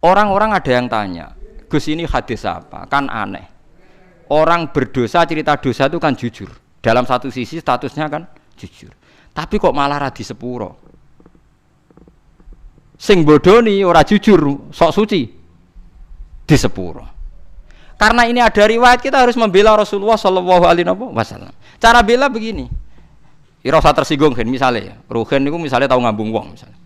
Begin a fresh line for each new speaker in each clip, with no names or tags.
Orang-orang ada yang tanya, Gus ini hadis apa? Kan aneh. Orang berdosa cerita dosa itu kan jujur. Dalam satu sisi statusnya kan jujur. Tapi kok malah radi sepuro. Sing bodoni ora jujur, sok suci di sepuro. Karena ini ada riwayat, kita harus membela Rasulullah Shallallahu Alaihi Wasallam. Cara bela begini, ira usah tersinggung kan, misalnya, Ruhin itu misalnya tahu ngambung wong, misalnya,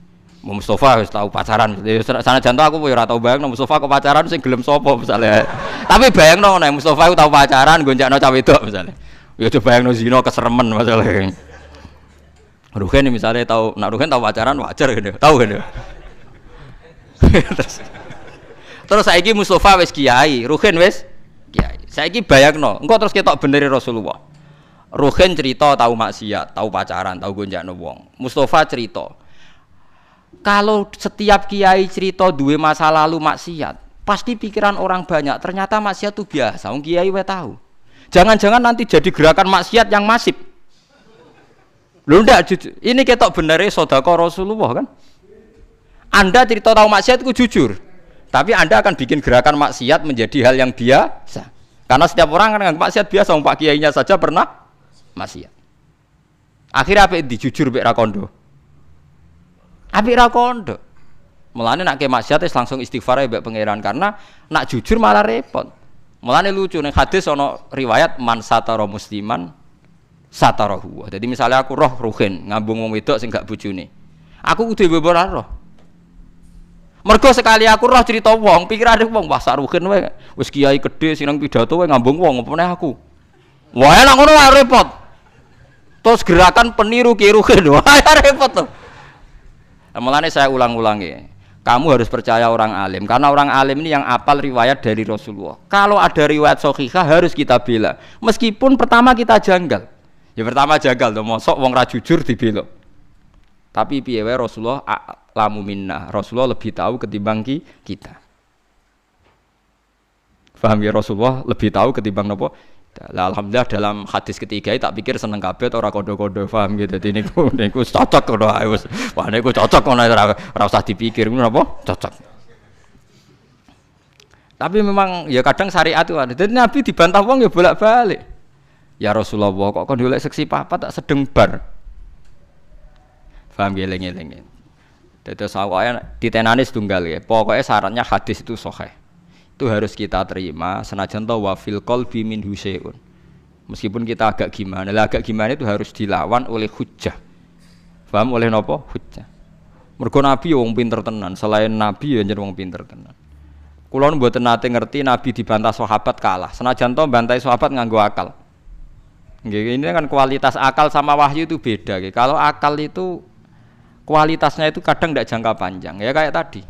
Mustafa harus tahu pacaran, sana jantung aku ora tahu bayang, Mustafa kok pacaran, sing gelem sopo misalnya. Tapi bayang no, Mustafa itu tahu pacaran, gonjakno cawe itu misalnya. Ya coba bayang no zino keseremen masalahnya. Ruhin misalnya tahu, nak Ruhin tahu pacaran wajar gitu, tahu gitu. Terus saiki Mustafa wis kiai, Ruhin wis kiai. Saiki bayangno, engko terus ketok beneri Rasulullah. Ruhin cerita tahu maksiat, tahu pacaran, tahu gonjakno wong. Mustafa cerita. Kalau setiap kiai cerita duwe masa lalu maksiat, pasti pikiran orang banyak, ternyata maksiat itu biasa, wong kiai wae tahu. Jangan-jangan nanti jadi gerakan maksiat yang masif. Lho ndak jujur. Ini ketok beneri sedekah Rasulullah kan? Anda cerita tahu maksiat itu jujur. Tapi Anda akan bikin gerakan maksiat menjadi hal yang biasa. Karena setiap orang kan nganggap maksiat biasa, Pak kiainya saja pernah maksiat. Akhirnya apa itu jujur mbek ra kondo. Apik ra kondo. Mulane nak ke maksiat langsung istighfar mbek pangeran karena nak jujur malah repot. Mulane lucu ning hadis ana riwayat man satara musliman satarahu. Jadi misalnya aku roh Ruhin ngambung wong wedok sing gak bojone. Aku kudu mbebora roh. Mergo sekali aku roh cerita wong, pikirane wong wah Ruhin wae wis kiai gedhe sing nang pidato wae ngambung wong opone aku. Wah enak ngono wae repot. Terus gerakan peniru Ki Ruhin wah repot to. Mulane saya ulang-ulangi. Kamu harus percaya orang alim karena orang alim ini yang apal riwayat dari Rasulullah. Kalau ada riwayat sahihah harus kita bela. Meskipun pertama kita janggal. Ya pertama janggal to, mosok wong ra jujur dibela. Tapi piye wae Rasulullah lamu minna. Rasulullah lebih tahu ketimbang kita. Paham ya, Rasulullah lebih tahu ketimbang napa? Alhamdulillah dalam hadis ketiga tak pikir seneng kabeh ora kodo-kodo, paham gitu. Dadi niku cocok ngono ae wis. Wah niku cocok ngono ora usah dipikir ngono napa? Cocok. Tapi memang ya kadang syariat itu ada. Dadi Nabi dibantah wong ya bolak-balik. Ya Rasulullah kok kon golek seksi papat tak sedeng bar. Paham geleng-geleng. Dadi sawaya ditenani setunggal ya. Pokoknya syaratnya hadis itu sahih. Itu harus kita terima senajan to wa fil qalbi min husain. Meskipun kita agak gimana, agak gimana itu harus dilawan oleh hujjah. Paham oleh napa? Hujjah. Mergo Nabi wong pinter tenan, selain Nabi ya njen wong pinter tenan. Kula mboten nate ngerti Nabi dibantah sahabat kalah. Senajan to bantai sahabat nganggo akal. Nggih, ini kan kualitas akal sama wahyu itu beda. Kalau akal itu kualitasnya itu kadang tidak jangka panjang. Ya kayak tadi.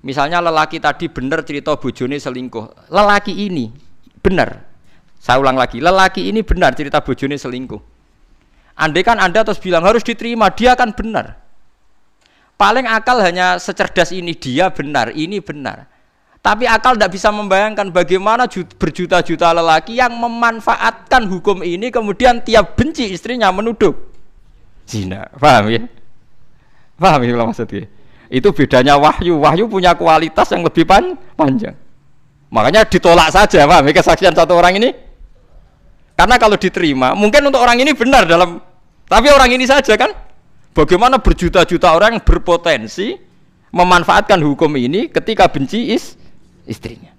Misalnya lelaki tadi benar cerita bojone selingkuh. Lelaki ini benar. Saya ulang lagi, lelaki ini benar cerita bojone selingkuh. Andai kan Anda terus bilang harus diterima, dia kan benar. Paling akal hanya secerdas ini, dia benar, ini benar. Tapi akal tidak bisa membayangkan bagaimana berjuta-juta lelaki yang memanfaatkan hukum ini kemudian tiap benci istrinya menuduh zina. Paham ya? Paham ya maksudnya? Itu bedanya wahyu. Wahyu punya kualitas yang lebih panjang. Makanya ditolak saja, paham? Kesaksian satu orang ini. Karena kalau diterima, mungkin untuk orang ini benar tapi orang ini saja kan. Bagaimana berjuta-juta orang yang berpotensi memanfaatkan hukum ini ketika benci istrinya.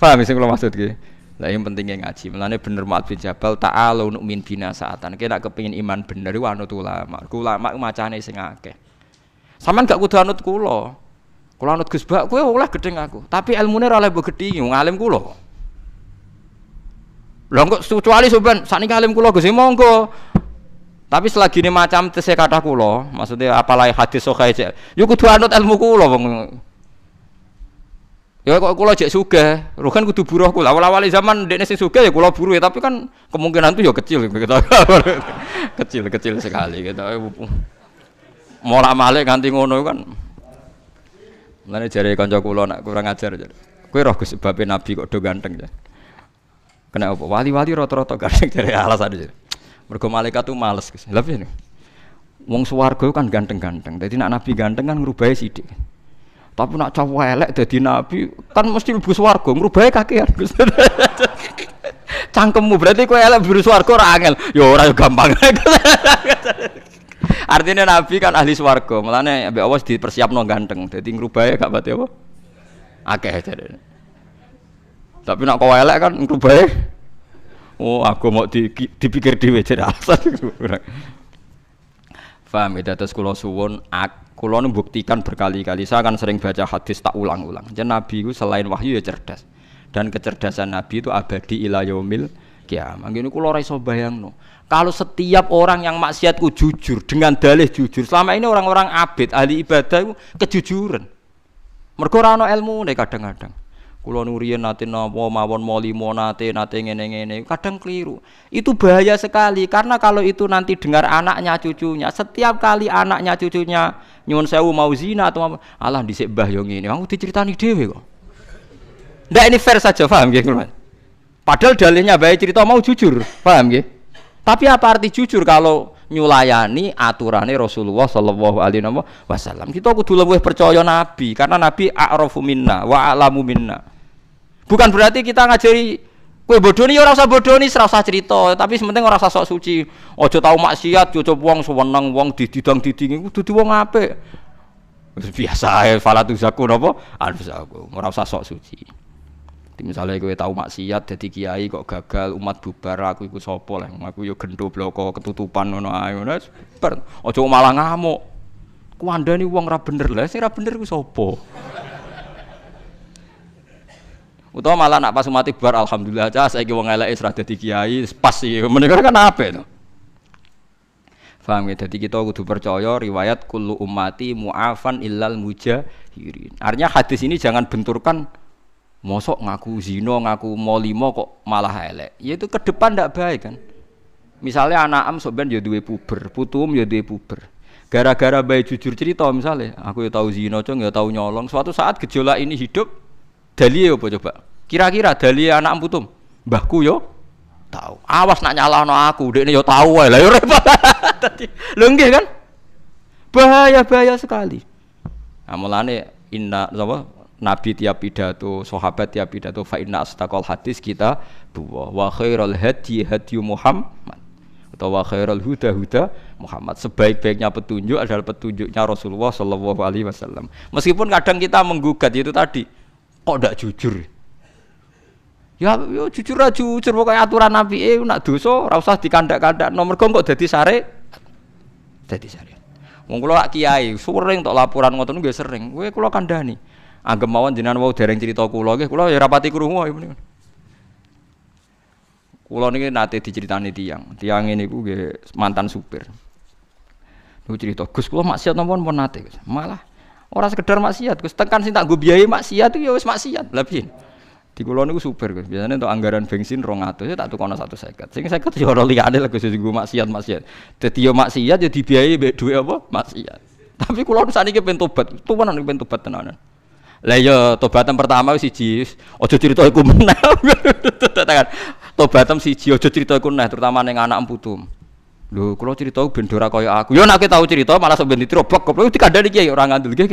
Paham sing kula maksud ki? Lah yang pentingnya ngaji. Mulane bener Mu'adz bin Jabal ta'alu nu'min bina saatan. Kita kepengin iman bener iku anut ulama. Ulama macane sing akeh. Sampeyan gak kudu anut kula. Kula anut Gus Bak, kowe oleh gedeng aku. Tapi ilmune ora oleh mbok gedhi, wong alim kula. Lah kok kecuali sampean sakniki alim kula Gus monggo. Tapi selagi ini macam tese kata kula, maksudnya apalagi hadis sahih yo kudu anut ilmu kula wong. Ya kok kula jek sugih, Ruhin kudu buruh kula. Awal-awal zaman dekne sing sugih ya kula buruh ya, tapi kan kemungkinan itu ya kecil gitu. Kecil sekali gitu. Molak-malik ganti ngono kan. Mulane jare kanca kula nek kurang ajar jare. Kowe roh Gus babe Nabi kok do ganteng ya. Kena apa? Wali-wali rata-rata ganteng jare alasane jare. Mergo malaikat tuh males Gus. Lha piye? Wong swarga kan ganteng-ganteng. Dadi nek nabi ganteng kan ngrubahi sithik. Tapi nak cowok elek dadi nabi kan mesti mlebu swarga, ngrubahi kakean. Cangkemmu berarti kowe elek mlebu swarga ora angel. Ya ora gampang. Artinya nabi kan ahli swarga, mulane ambek Allah dipersiapno ganteng. Dadi ngrubahi gak pati apa? Akeh jare. Tapi nak kowe elek kan ngrubahi. Oh, aku mau dipikir dhewe jare alasan. Paham ya, terus kula suwun, kula buktikan berkali-kali. Saya kan sering baca hadis tak ulang-ulang. Jadi Nabi itu selain wahyu ya cerdas. Dan kecerdasan Nabi itu abadi ila yaumil qiyamah. Ngene kula ora iso bayangno. Kalau setiap orang yang maksiatku jujur dengan dalih jujur. Selama ini orang-orang abid, ahli ibadah itu kejujuran. Mergo ora ana ilmune kadang-kadang. Kula nuriyen nate napa mawon molimo nate ngene-ngene kadang keliru. Itu bahaya sekali karena kalau itu nanti dengar anaknya cucunya, setiap kali anaknya cucunya nyuwun sewu mau zina atau alah dhisik mbah yo ngene, aku diceritani dhewe kok. Ndak ini fair saja, paham nggih, Mas? Padahal dalilnya bae cerita mau jujur, paham nggih? Tapi apa arti jujur kalau nyulayani aturane Rasulullah sallallahu alaihi wasallam? Kita kudu luwih percaya Nabi karena Nabi a'rafu minna wa a'lamu minna. Bukan berarti kita ngajari kowe bodoni ya ora usah bodoni, ora usah cerita, tapi sementing ora usah sok suci. Aja tau maksiat, aja wong seneng wong dididang-didingi kudu wong apik. Wis biasa ae falatu zaku napa? Anfusaku. Ora usah sok suci. Misalnya kowe tau maksiat dadi kiai kok gagal umat bubar, aku iku sapa lah, aku ya gendho bloko ketutupan ngono ae ngono. Aja malah ngamuk. Kuandani wong ra bener lah, sing ra bener ku sapa? Utawa malah nak pas umat bubar alhamdulillah aja saiki wong eleke wis ra dadi kiai, pas iki. Menika kan apik to. Paham ya, dadi kita kudu percaya riwayat kullu ummati mu'afan illal mujahirin. Artinya hadis ini jangan benturkan mosok ngaku zina, ngaku molimo kok malah elek. Ya itu ke depan ndak baik kan. Misalnya anak am sok ben ya duwe puber, putum ya duwe puber. Gara-gara bae jujur cerita misalnya, aku ya tahu zina, cung ya tahu nyolong. Suatu saat gejolak ini hidup, dalile apa coba? Kira-kira dalile anak am putum. Mbahku yo tahu. Awas nak nyalahno aku, dekne yo tahu wae. Lah yo repot. Dadi lho nggih kan? Bahaya sekali. Nah, mulane inna apa? Nabi tiap pidato, sahabat tiap pidato fa inna astaqal hadis kita wa khairul hadi Muhammad atau wa khairul huda Muhammad. Sebaik-baiknya petunjuk adalah petunjuknya Rasulullah sallallahu alaihi wasallam. Meskipun kadang kita menggugat itu tadi, kok ndak jujur? Ya yo jujur aja jujur pokoke aturan Nabi nak dosa ora usah dikandak-kandak nomor kok dadi sare. Dadi sare. Wong kula kiai sering tok laporan ngoten nggih sering. Kowe kula kandhani. Anggap mawon jenengan wau dereng cerita kula nggih, kula ya rapati krungu menika. Kula niki nate diceritani tiyang ngene iku nggih mantan supir. Niku cerita, Gus kula maksiat napa pun nate, Gus. Malah ora sekedar maksiat, Gus tekan sing tak nggo biayai maksiat itu ya wis maksiat. Lah piye? Di kula niku supir, Gus. Biasane untuk anggaran bensin 200 ya tak tukono 150. Sing 50 ya ora liyane lah Gus nggo maksiat. Dadi yo maksiat ya dibiayai mbek dhuwit apa? Maksiat. Tapi kula saniki pengen tobat, tuwanan pengen tobat tenanan. Lah ya tobatan pertama wis siji, aja crita iku meneh. Tobatan siji aja crita iku meneh, terutama ning anak putum. Lho, kula crita ben ora kaya aku. Ya nek tau crita malah sampeyan ditrobok goblok dikandani kiai ora ngandel. Nggih.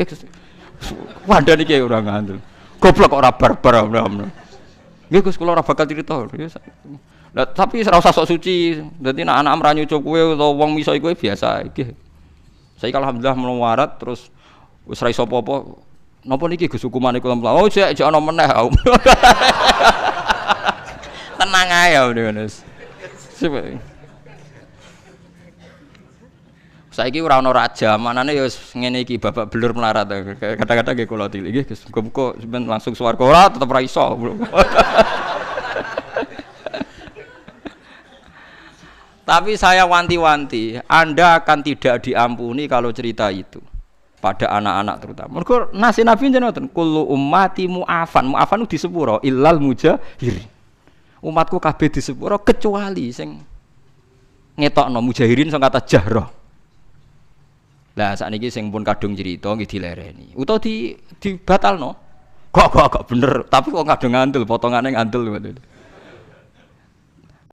Kandani kiai ora ngandel. Goblok kok ora barbar. Nggih Gus kula ora bakal crita. Lah tapi ora usah sok suci. Dadi nek anak ra nyucuk kowe utawa wong miso kowe biasa iki. Saiki alhamdulillah melawarat terus wis ra iso apa-apa. Napa niki Gus hukumane kula mlaku? Oh, jek ana meneh. Tenang ae ya Mas. Saiki ora ana raja, manane ya wis ngene iki babak belur melarat. Kadang-kadang nggih kula tilik nggih Gus. Muga-muga sampeyan langsung swarga ora tetep ra iso. Tapi saya wanti-wanti, Anda akan tidak diampuni kalau cerita itu. Pada anak-anak terutama. Mergo nasi Nabi jenengan ngoten, kullu ummati mu'afan. Mu'afan di sepuro illal mujahirin. Umatku kabeh di sepuro kecuali sing ngetokno mujahirin sing kata jahra. Lah sakniki sing pun kadung cerita nggih dilereni. Utawa dibatalno. Kok bener, tapi kok kadung ngandel potongane ngandel ngoten.